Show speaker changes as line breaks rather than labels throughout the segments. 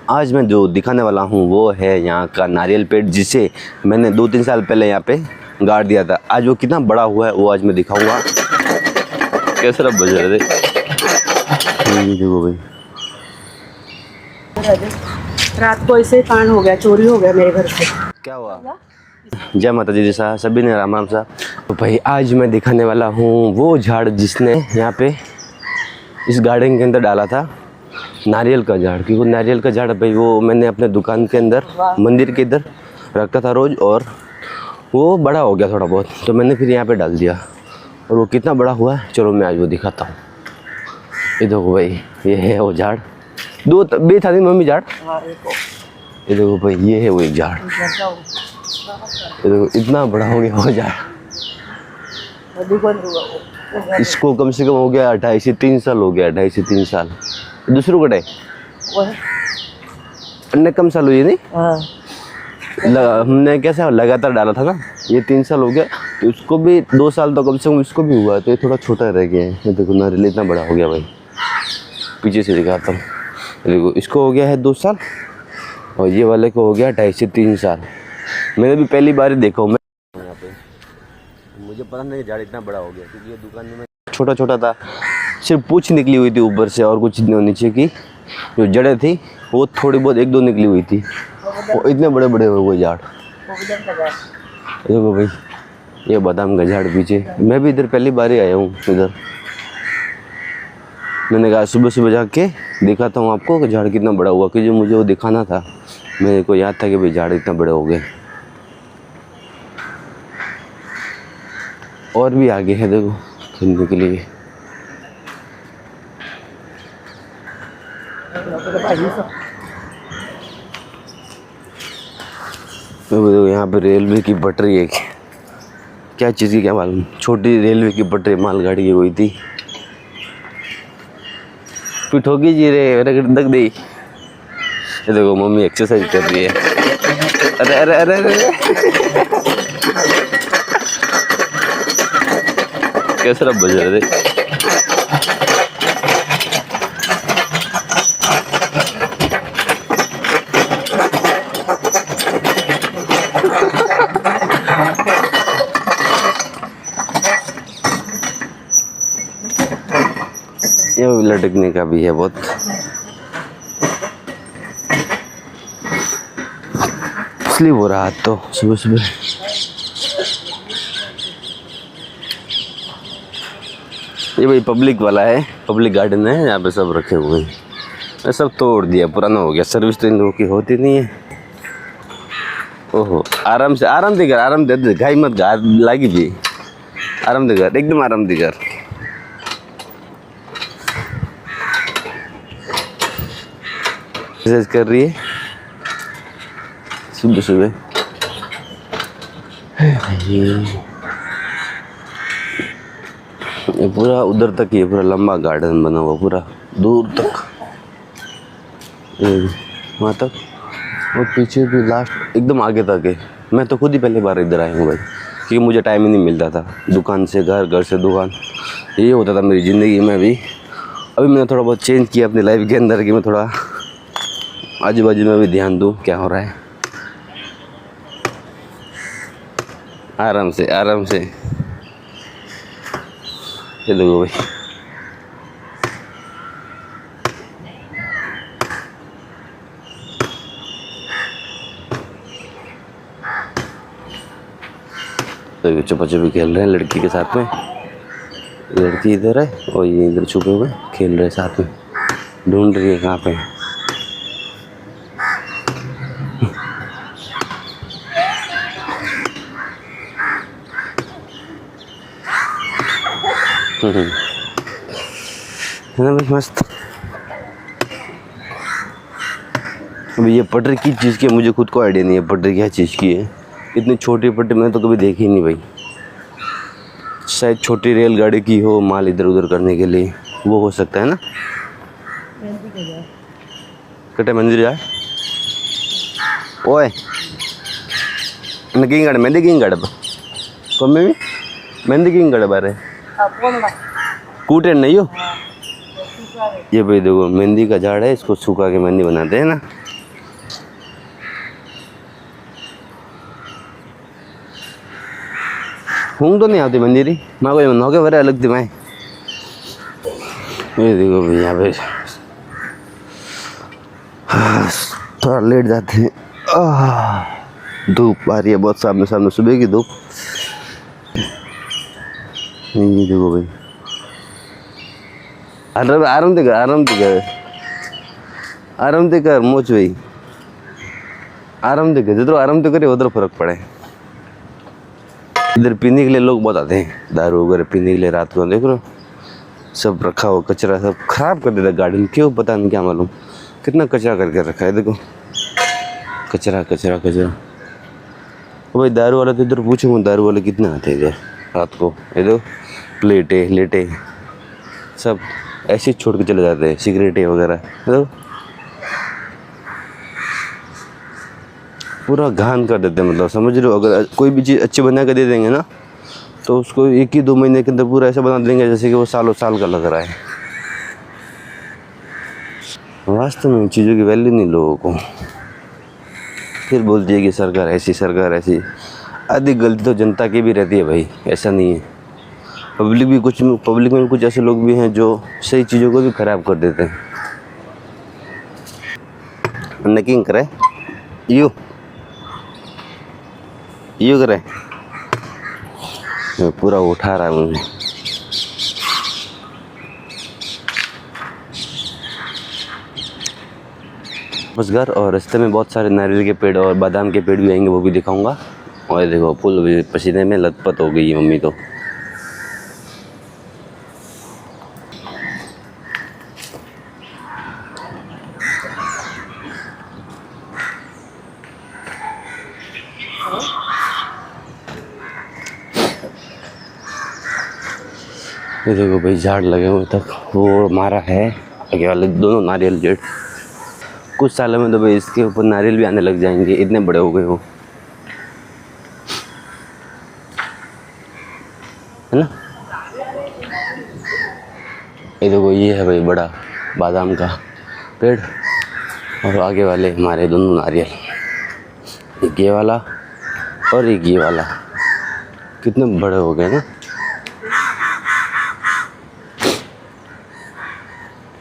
आज मैं जो दिखाने वाला हूँ वो है यहाँ का नारियल पेड़, जिसे मैंने 2-3 साल पहले यहाँ पे गाड़ दिया था। आज वो कितना बड़ा हुआ है वो आज मैं दिखाऊंगा। कैसे रब बज रहे थे देखो भाई।
रात को ऐसे कांड हो गया, चोरी हो गया मेरे घर से।
क्या हुआ? जय माता जी साहब, सभी ने राम राम साहब। तो भाई आज मैं दिखाने वाला हूँ वो झाड़ जिसने यहाँ पे इस गार्डन के अंदर डाला था, नारियल का झाड़। क्योंकि नारियल का झाड़ भाई वो मैंने अपने दुकान के अंदर मंदिर के इधर रखता था रोज़, और वो बड़ा हो गया थोड़ा बहुत, तो मैंने फिर यहाँ पे डाल दिया। और वो कितना बड़ा हुआ है चलो मैं आज वो दिखाता हूँ। ये देखो भाई, ये है वो झाड़। दो बे था मम्मी झाड़। ये देखो भाई, ये है वो एक झाड़। ये देखो इतना बड़ा हो गया वो झाड़। इसको कम से कम हो गया 2.5 से 3 साल हो गया, 2.5 से 3 साल। दूसरों कटे अन्य कम साल हुई नहीं। हमने कैसे लगातार डाला था ना, ये 3 साल हो गया, तो उसको भी 2 साल तो कम से कम इसको भी हुआ, तो ये थोड़ा छोटा रह गया है। ये देखो नारियल इतना बड़ा हो गया भाई। पीछे से दिखाता हूँ। देखो इसको हो गया है 2 साल, और ये वाले को हो गया 2.5 से 3 साल। मैंने भी पहली बार ही देखा हूँ मैं यहाँ पे। मुझे पता नहीं झाड़ इतना बड़ा हो गया, क्योंकि ये दुकान में छोटा छोटा था, सिर्फ पूँछ निकली हुई थी ऊपर से, और कुछ नीचे की जो जड़ें थी वो थोड़ी बहुत 1-2 निकली हुई थी। वो इतने बड़े बड़े हो गए झाड़। देखो भाई, ये बादाम का झाड़ पीछे। मैं भी इधर पहली बार ही आया हूँ इधर। मैंने कहा सुबह सुबह जाके दिखाता हूँ आपको कि झाड़ कितना बड़ा हुआ, क्योंकि मुझे वो दिखाना था। मेरे को याद था कि भाई झाड़ इतना बड़े हो गए। और भी आगे है देखो खेलने के लिए। तो यहाँ पे रेलवे की पटरी है, क्या चीज़ की क्या मालूम, छोटी रेलवे की पटरी मालगाड़ी की हुई थी। पिठोगी जी रे रख दी। ये देखो मम्मी एक्सरसाइज कर रही है। अरे अरे अरे अरे कैसे रब बज रहे थे। ये लटकने का भी है बहुत। स्लिप हो रहा है तो सुबह सुबह। ये भाई पब्लिक वाला है, पब्लिक गार्डन है, यहाँ पे सब रखे हुए हैं। सब तोड़ दिया, पुराना हो गया। सर्विस तो इन लोगों की होती नहीं है। ओहो, आराम से कर, आराम दे, घाई मत, घाट लागी भी। आराम दे कर, एकदम आराम दे कर। एक्सरसाइज कर रही है सुबह सुबह। ये पूरा उधर तक, ये पूरा लंबा गार्डन बना हुआ पूरा दूर तक, वहाँ तक। और पीछे भी लास्ट एकदम आगे तक है। मैं तो खुद ही पहली बार इधर आया हूँ भाई, क्योंकि मुझे टाइम ही नहीं मिलता था। दुकान से घर, घर से दुकान, ये होता था मेरी ज़िंदगी में भी। अभी मैंने थोड़ा बहुत चेंज किया अपनी लाइफ के अंदर, कि मैं थोड़ा आजू बाजू में भी ध्यान दूँ क्या हो रहा है। आराम से आराम से। ये देखो भाई, तो चुपा चुपी खेल रहे हैं लड़की के साथ में। लड़की इधर है और ये इधर छुपे हुए खेल रहे हैं साथ में। ढूंढ रही है कहाँ पे। है ना भाई, मस्त। अभी ये पटरी किस चीज़ की है मुझे खुद को आइडिया नहीं है। पटरी क्या चीज़ की है, इतनी छोटी पटरी मैंने तो कभी देखी ही नहीं भाई। शायद छोटी रेलगाड़ी की हो, माल इधर उधर करने के लिए, वो हो सकता है ना। कटे मंदिर जाए ओए किंग मेहंदी किंग कम्मी मेहंदी किंग बारे कूटे नहीं हो। ये भाई देखो मेहंदी का झाड़ है, इसको सूखा के मेहंदी बनाते हैं ना। ऊँग तो नहीं आती मंदिरी माँ को मन हो गया बड़े अलग थी मैं ये देखो भाई यहाँ पे थोड़ा लेट जाते हैं। धूप आ रही है बहुत सामने सामने सुबह की धूप। ये देखो भाई आराम से कर मोच भाई आराम से कर जितना आराम से करे उधर फर्क पड़े। इधर पीने के लिए लोग बहुत आते हैं दारू वगैरह पीने के लिए रात को देख लो सब रखा हुआ कचरा सब खराब कर देता गार्डन क्यों पता नहीं क्या मालूम कितना कचरा करके रखा है देखो कचरा कचरा कचरा। भाई दारू वाला तो इधर पूछूंगा दारू वाले कितने आते हैं इधर रात को इधर प्लेटें लेटे सब ऐसे छोड़ के चले जाते हैं सिगरेटें वगैरह तो पूरा घान कर देते हैं मतलब समझ रहे हो। अगर कोई भी चीज़ अच्छी बना कर दे देंगे ना तो उसको 1 ही 2 महीने के अंदर पूरा ऐसा बना देंगे जैसे कि वो सालों साल का लग रहा है। वास्तव में चीज़ों की वैल्यू नहीं लोगों को। फिर बोलती है कि सरकार ऐसी आधी गलती तो जनता की भी रहती है भाई ऐसा नहीं है। पब्लिक में भी कुछ ऐसे लोग भी हैं जो सही चीज़ों को भी ख़राब कर देते हैं। नकिंग करे यू करे पूरा उठा रहा है मुझे। बस घर और रास्ते में बहुत सारे नारियल के पेड़ और बादाम के पेड़ भी आएंगे वो भी दिखाऊंगा। और देखो फुल पसीने में लथपथ हो गई है मम्मी तो। ये देखो भाई झाड़ लगे हुए तक वो मारा है आगे वाले दोनों नारियल जेड। कुछ सालों में तो भाई इसके ऊपर नारियल भी आने लग जाएंगे इतने बड़े हो गए हो है ना। ये देखो ये है भाई बड़ा बादाम का पेड़ और आगे वाले हमारे दोनों नारियल एक ये वाला और एक ये वाला कितने बड़े हो गए ना।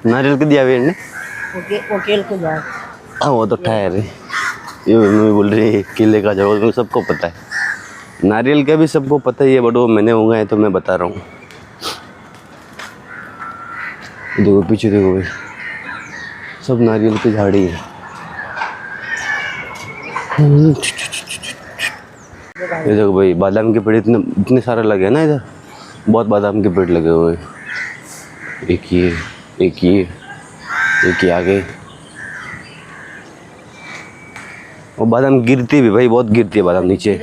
नारियल के दिया वेड़ ने
वकील को जा
हाँ वो तो ठहर ये मम्मी बोल रही है केले का जरूर मुझे सबको पता है नारियल का भी सबको पता ही है बट वो मैंने उगाए तो मैं बता रहा हूँ। देखो पीछे देखो भाई सब नारियल की झाड़ी है। ये देखो भाई बादाम के पेड़ इतने सारे लगे हैं ना इधर बहुत बादाम के पेड़ लगे हुए हैं। एक ये आगे और बादाम गिरती भी भाई बहुत गिरती है बादाम नीचे।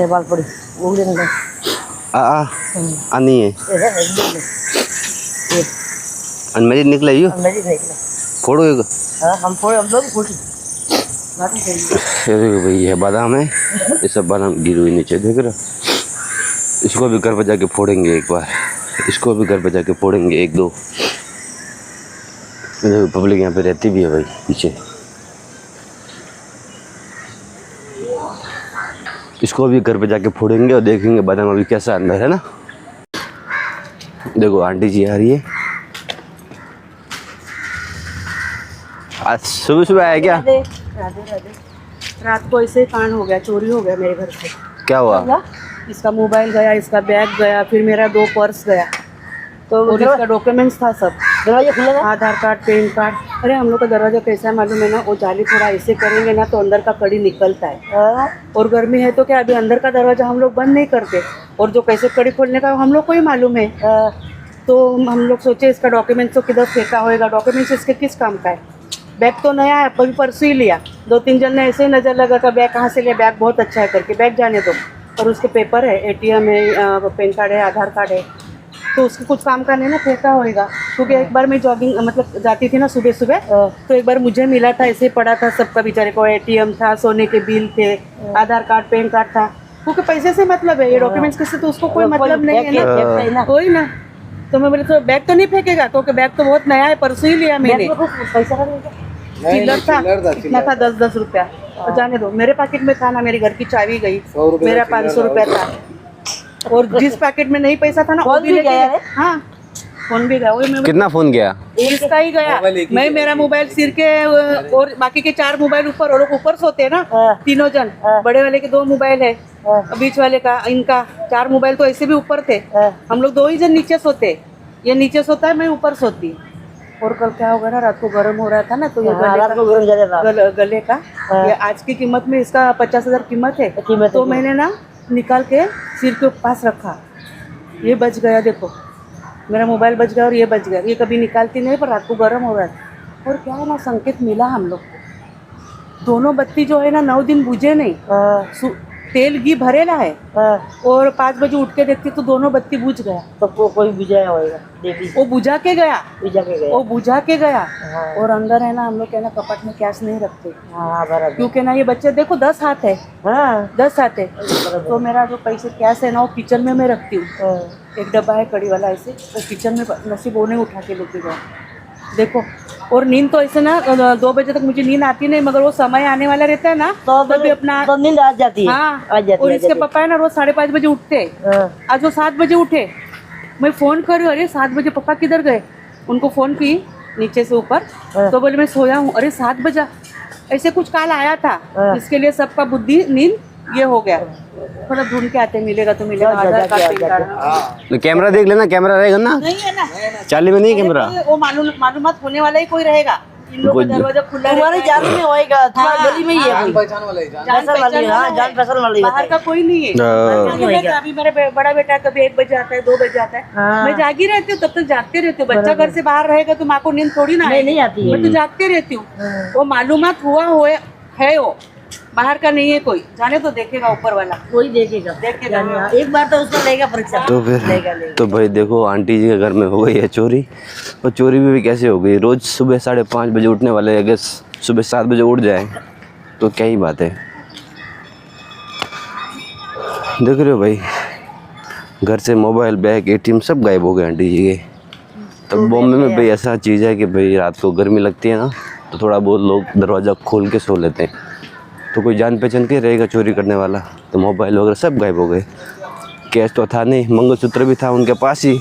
बाल पड़ी
नहीं है अनमेरिड निकला ये फोड़ोगे
हम लोग फोड़ी
भाई ये बादाम है ये सब बादाम गिरी हुई नीचे देख रहे। इसको भी घर पर जाके फोड़ेंगे एक बार इसको भी घर पर जाके फोड़ेंगे 1-2। पब्लिक यहाँ पे रहती भी है भाई पीछे। इसको भी घर पे जाके फोड़ेंगे और देखेंगे बादाम अभी कैसा अंदर है ना। देखो आंटी जी आ रही है आज सुबह आया क्या।
राधे राधे रात को ऐसे ही कांड हो गया चोरी हो गया मेरे घर से।
क्या हुआ
इसका मोबाइल गया इसका बैग गया फिर मेरा 2 पर्स गया तो इसका डॉक्यूमेंट्स था सब दरवाजा खुला था आधार कार्ड पैन कार्ड। अरे हम लोग का दरवाजा कैसा है मालूम है ना वो जाली थोड़ा ऐसे करेंगे ना तो अंदर का कड़ी निकलता है और गर्मी है तो क्या अभी अंदर का दरवाजा हम लोग बंद नहीं करते और जो कैसे कड़ी खोलने का हम लोग को ही मालूम है। तो हम लोग सोचे इसका डॉक्यूमेंट्स तो किधर फेंका होएगा डॉक्यूमेंट्स इसके किस काम का है। बैग तो नया है अभी परसों ही लिया 2-3 जन ने ऐसे ही नज़र लगा था बैग कहाँ से लिया बैग बहुत अच्छा है करके बैग जाने दो और उसके पेपर है ATM है पैन कार्ड है आधार कार्ड है तो उसके कुछ काम का नहीं ना फेंका होएगा। क्योंकि एक बार मैं जॉगिंग मतलब जाती थी ना सुबह सुबह तो एक बार मुझे मिला था ऐसे ही पड़ा था सबका बेचारे को ATM था सोने के बिल थे आधार कार्ड पैन कार्ड था क्योंकि पैसे से मतलब है ये डॉक्यूमेंट्स किससे तो उसको कोई मतलब नहीं है ना कोई ना। तो मैं बोले तो बैग तो नहीं फेंकेगा तो बैग तो बहुत नया है परसों ही लिया मैंने चिल्लर था कितना था 10-10 रुपया। तो जाने दो, मेरे पैकेट में था ना, मेरे घर की चाबी गई, मेरा 500 रुपया था। और जिस पैकेट में नहीं पैसा था ना वो भी गया है। हाँ फोन भी गया। वही मैं
कितना फोन गया?
इसका ही गया। मैं मेरा मोबाइल सिर के और बाकी के 4 मोबाइल ऊपर, और ऊपर सोते हैं ना तीनों जन। बड़े वाले के 2 मोबाइल है, बीच वाले का, इनका 4 मोबाइल तो ऐसे भी ऊपर थे। हम लोग 2 ही जन नीचे सोते, ये नीचे सोता है, मैं ऊपर सोती। और कल क्या होगा ना, रात को गर्म हो रहा था ना, तो ये गले का ये आज की कीमत में इसका 50,000 कीमत है। तो मैंने ना निकाल के सिर के पास रखा, ये बच गया। देखो मेरा मोबाइल बच गया और ये बच गया। ये कभी निकालती नहीं, पर रात को गर्म हो रहा था। और क्या है ना, संकेत मिला हम लोग। दोनों बत्ती जो है ना 9 दिन बुझे नहीं, तेल घी भरेला है। और 5 बजे उठ के देखती तो दोनों बत्ती बुझ गया। तो कोई बुझाया होगा, वो बुझा के गया, वो बुझा के गया। और अंदर है ना, हम लोग है ना कपट में कैश नहीं रखते, क्योंकि ना ये बच्चे देखो 10 हाथ है, 10 हाथ है। तो मेरा जो पैसे कैश है ना, वो किचन में मैं रखती हूँ। एक डब्बा है कड़ी वाला, ऐसे वो किचन में नसीब होने उठा के लेके गया। देखो, और नींद तो ऐसे ना 2 बजे तक मुझे नींद आती नहीं, मगर वो समय आने वाला रहता है ना, तो भी अपना तो नींद आ जाती है। हाँ आ जाती। और इसके पापा है ना रोज 5:30 बजे उठते। आज वो 7 बजे उठे। मैं फोन कर रही हूँ, अरे 7 बजे पापा किधर गए? उनको फोन की नीचे से ऊपर, तो बोले मैं सोया हूँ। अरे 7 बजा, ऐसे कुछ काल आया था, इसके लिए सबका बुद्धि नींद ये हो गया। थोड़ा ढूंढ के आते, मिलेगा तो मिलेगा। आधार कार्ड
तो कैमरा देख लेना, कैमरा रहेगा ना?
नहीं है ना,
चाली में नहीं कैमरा।
वो मालूमात होने वाला ही कोई रहेगा। इन लोगों का दरवाजा खुला तुम्हारे जान में होएगा, तुम्हारी गली में ही है कोई पहचान वाला है, जान पहचान वाली। बाहर का कोई नहीं है। अभी मेरा बड़ा बेटा कभी 1 बजे आता है, 2 बजे आता है। मैं जागी रहती हूँ, तब तक जागते रहती हूँ। बच्चा घर से बाहर रहेगा तो माँ को नींद थोड़ी ना नहीं आती है, मैं तो जागते रहती हूँ। वो मालूमात हुआ है, वो बाहर का नहीं है कोई। जाने तो देखेगा ऊपर वाला, कोई देखेगा एक बार तो उसको लेगा परीक्षा।
तो फिर तो भाई देखो, आंटी जी के घर में हो गई है चोरी। और चोरी भी कैसे हो गई? रोज सुबह 5:30 बजे उठने वाले अगर सुबह 7 बजे उठ जाए तो क्या ही बात है। देख रहे हो भाई, घर से मोबाइल, बैग, ATM सब गायब हो गए आंटी जी के। तो बॉम्बे में भाई ऐसा चीज़ है कि भाई रात को गर्मी लगती है ना, तो थोड़ा बहुत लोग दरवाज़ा खोल के सो लेते हैं। तो कोई जान पहचान के रहेगा चोरी करने वाला, तो मोबाइल वगैरह सब गायब हो गए। कैश तो था नहीं, मंगलसूत्र भी था उनके पास ही,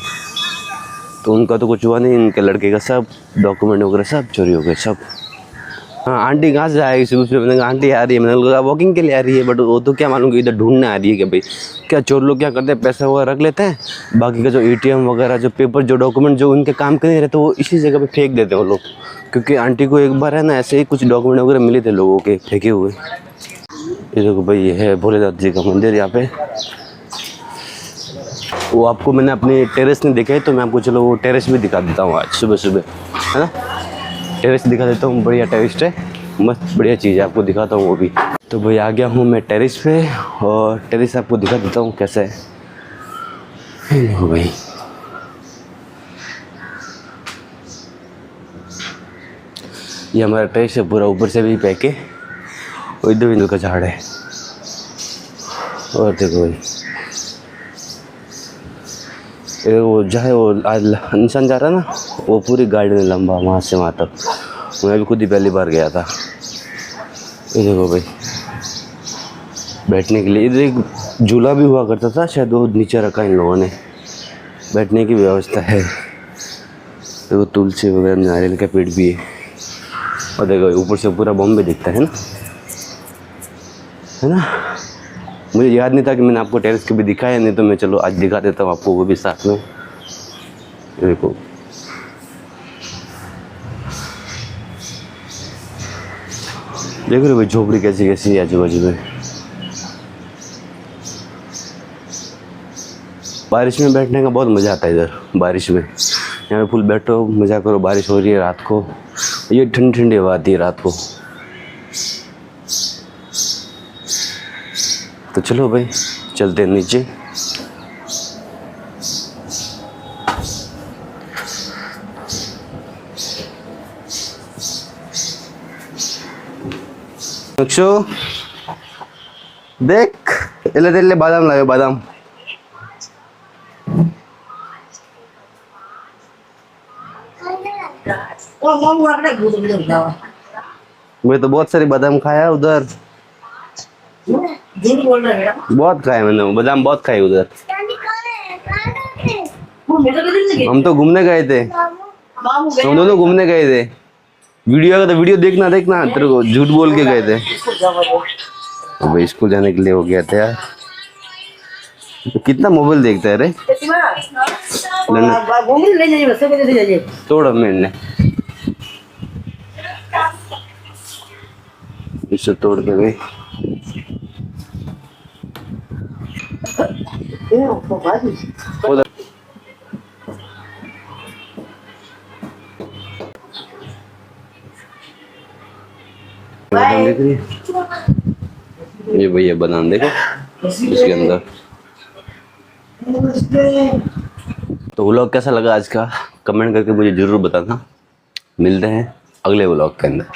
तो उनका तो कुछ हुआ नहीं। इनके लड़के का सब डॉक्यूमेंट वगैरह सब चोरी हो गए सब। हाँ, आंटी कहाँ से आएगी सुबह सुबह? मैंने कहा आंटी आ रही है, मैंने कहा वॉकिंग के लिए आ रही है, बट वो तो क्या मालूम कि इधर ढूंढने आ रही है कि भाई क्या चोर लोग क्या करते हैं, पैसा वगैरह रख लेते हैं, बाकी का जो ATM वगैरह, जो पेपर, जो डॉक्यूमेंट जो उनके काम के नहीं रहते, वो इसी जगह पे फेंक देते हैं वो लोग। क्योंकि आंटी को एक बार है ना ऐसे ही कुछ डॉक्यूमेंट वगैरह मिले थे लोगों के फेंके हुए। ये देखो भाई, ये है भोलेनाथ जी का मंदिर यहाँ पे। वो आपको मैंने अपने टेरेस में देखा है, तो मैं आपको चलो वो टेरेस भी दिखा देता हूँ आज सुबह सुबह, है ना। टेरेस दिखा देता हूँ, बढ़िया टेरेस है, मस्त बढ़िया चीज़ है, आपको दिखाता हूँ वो भी। तो भाई आ गया हूँ मैं टेरेस पे, और टेरेस आपको दिखा देता हूँ कैसा है। देखो भाई, ये हमारा टेरेस है पूरा, ऊपर से भी पैके, और इधर भी का झाड़ है। और देखो भाई, वो जहाँ वो आज इंसान जा रहा है ना, वो पूरी गार्डन है लंबा, वहाँ से वहाँ तक। मैं भी खुद ही पहली बार गया था। ये देखो भाई, बैठने के लिए इधर एक झूला भी हुआ करता था, शायद वो नीचे रखा इन लोगों ने, बैठने की व्यवस्था है। देखो तुलसी वगैरह, नारियल का पेड़ भी है। और देखो ऊपर से पूरा बॉम्बे दिखता है ना। मुझे याद नहीं था कि मैंने आपको टेरेस कभी दिखाया, नहीं तो मैं चलो आज दिखा देता हूँ आपको वो भी साथ में। देखो देख रहे हो भाई, झोपड़ी कैसी कैसी है आजू बाजू में। बारिश में बैठने का बहुत मज़ा आता है इधर, बारिश में यहाँ पे फुल बैठो, मज़ा करो। बारिश हो रही है रात को, ये ठंडी ठंडी हवा आती है रात को। तो चलो भाई चलते हैं नीचे। अक्षु देख, इले बादाम लाए, बादाम। मैं तो बहुत सारे बादाम खाया उधर,
झूठ बोल रहा है बेटा।
बहुत खाए मैंने बादाम, बहुत खाए उधर।
वो मेरे को नहीं लगे।
हम तो घूमने गए थे,
मामू गए।
हम दोनों घूमने गए थे। वीडियो का तो वीडियो देखना तेरे को झूठ बोल के गए थे। अबे स्कूल जाने के लिए हो गया था यार। तो कितना मोबाइल देखता है रे।
घूम ले जाइए, बस को ले जाइए।
तोड़ मैंने इसे तोड़ के गई। उधर बादाम देख रही है? ये भैया बादाम देखो इसके अंदर। तो व्लॉग कैसा लगा आज का, कमेंट करके मुझे जरूर बताना। मिलते हैं अगले व्लॉग के अंदर।